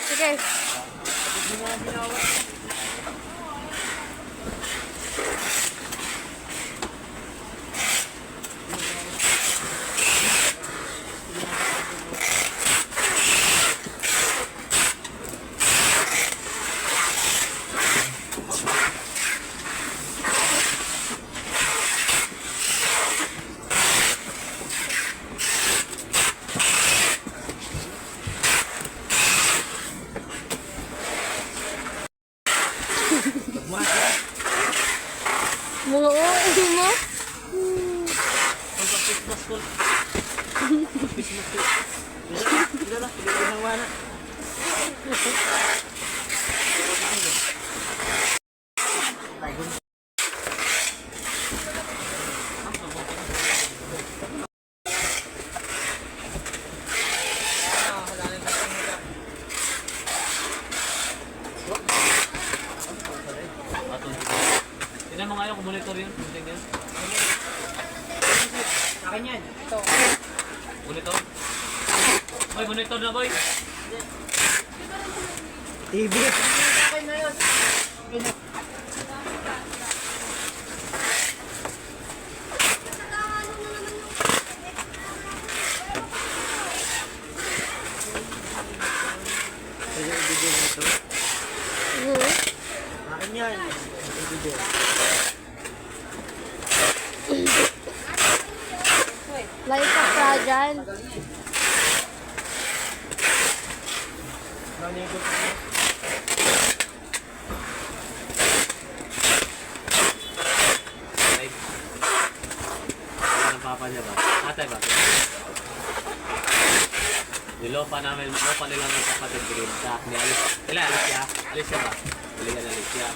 Sige. Mga OA mo? Tignan mo nga yung monitor yun. Tignan. Akin yan. Ito. Monitor? Boy, monitor na boy. TV. Akin na yun. Pwede i-video mo ito. Akin yan. I-video. Like a fragile. Nanigot mo. Ay. Ano ang papa niya ba? Atay ba? Nilopa namin, lopa nila ng kapatid green sa ni Alice. Sila, Alicia. Alicia ba? Biligan na Alicia.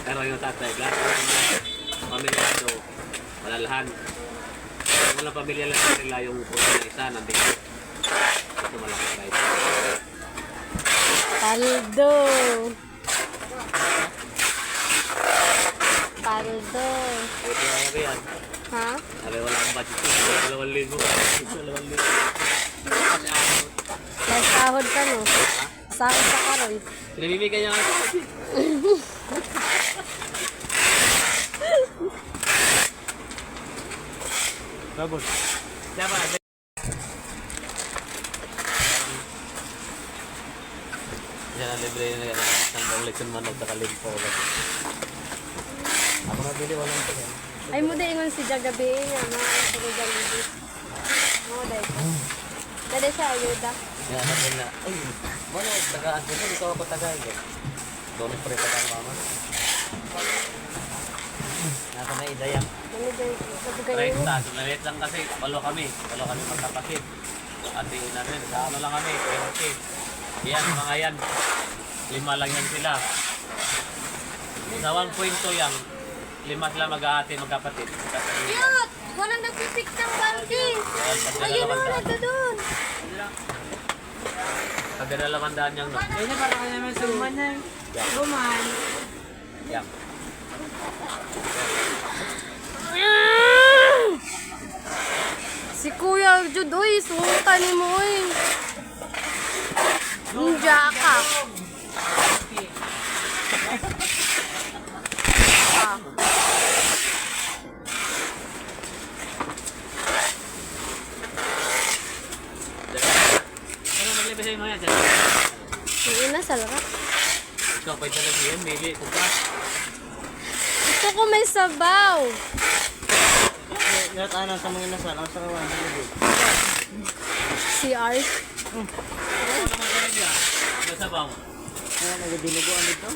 Pero yung tatay, lahat ng pamilya ito, malalahan. Walang pamilya lang nila yung puso na isa, nandito. Ito malaki guys. Paldo. Paldo. Ito na yan. Ha? Sabi wala akong budget ko. 2,000. 2,000. May sahod ka no? Sahod ka karon. Pinabibigyan niya nga ito. Babos. Siya ba? Siya na libre na yan. Hanggang leksyon man at nakalimpo. Ako nabili, walang ito. Ay mo din ingon si Jagabi nga na sa Jollibee. Mo dai. Dali siya ayuda. Yan natin na. Ay, wala. Tagaan ko. Ito ako tagaan. Doon pre tagaan mama. Nasa na idayang. Ano dai sa bugay Right, mo? taas. Maliit lang kasi. Walo kami magkapatid. Ate natin. Sa ano lang kami. 20. Yan, mga yan. 5 lang yan sila. Sa 1.2 yan. 5 sila mag-aate, magkapatid. Cute! Walang nagpipik ng banking. Ayun na nito doon. Pagdadalawandaan niyang no. Kaya para ka naman suman na. Suman. Yan. Si Kuya Jud, uy, sultan ni mo, uy. Ninja ka. Ah. Ano maglibay sa'yo mga yan? Yung ina, salak. Ikaw pa'y talaga yun, mili. Kuka. Gusto ko may sabaw. Ngayon tayo sa mga inasal. Ang sarawan. CR. Ano naman kayo niya? Wala sabaw. Kaya nagadinuguan dito.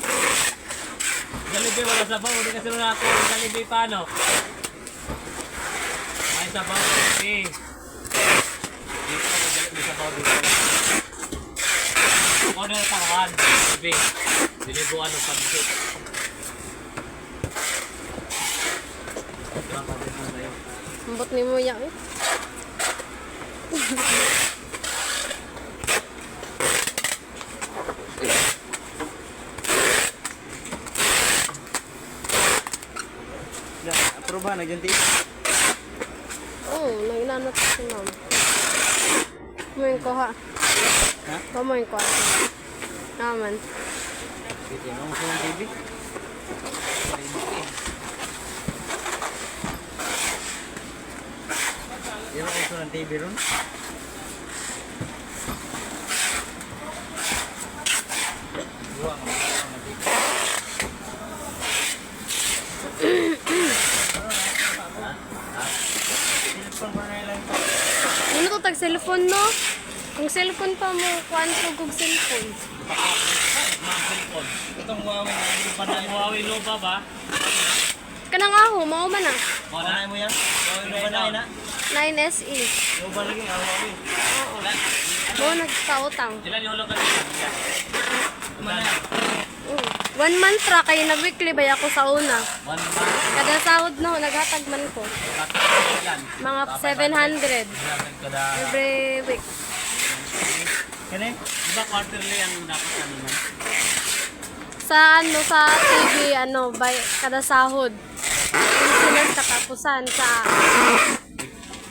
Jollibee wala sabaw. Hindi kasi nung ako. Jollibee paano? May sabaw. Okay. Dito may sabaw dito. Kung ano yung tangan. Jollibee. Dinibuan ng pansit. Ito ang pagkakas na sa'yo. Ambot ni mo yan, eh. Approve ba? Nagyanti? Oo, naglanat si ma'am. Kumain ko ha. Ha? Kumain ko ha. Naman. Sige, ano gusto ng TV? Yan ang gusto ng TV ron? Buwang ang TV. Cellphone pa na lang. Ano to tag cellphone no? Kung cellphone pa mo, kuan ko kog cellphone. Mga cellphone. Itong Huawei na hindi pa na Ang Huawei Nova ba? Kanang aho, mao man na. Panay mo yan? Huawei ba na na? 9SE. Yung ba lagi ang Huawei? Oo. Mo nagkautang. Ilan yung hulog ka nila? Manay. 1 month ra kay nag-weekly bay ako sa una. 1 month. Kada sahod no, naghatag man ko. Ilan? Mga 700 Kada... every week. Kani? Di ba quarterly ang dapat ano man? Sa ano sa TV ano by kada sahod. Sinas katapusan sa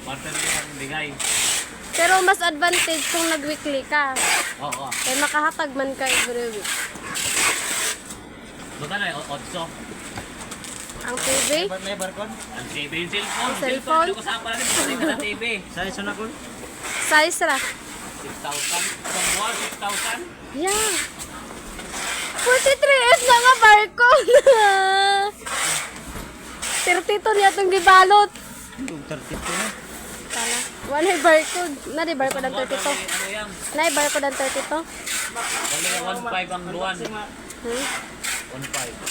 Quarterly ang bigay. pero mas advantage kung nag-weekly ka. Oo. Kaya makahatag man ka every week. Buta na yung 8. Ang TV, Ba't may barcode? Ang TV yung cellphone. Cellphone? Hindi ko saan pala rin. Pwede ka na TV. Sa iso na ko? size ra. 6,000. Isang buwan, 6,000. Yeah. 43S na nga barcode. 32 niya itong gibalot. Yung 32 na. Tala. Wala yung barcode. Na di barcode ang 32. Ano yan? Na yung barcode ang 32. Wala yung 1,500 ang buwan. Hmm? 1,500.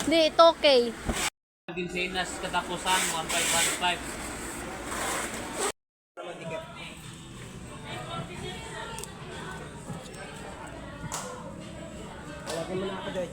Di, ito okay. Ginsinas katapusan, 1,515. Wala ka muna ako, Joy.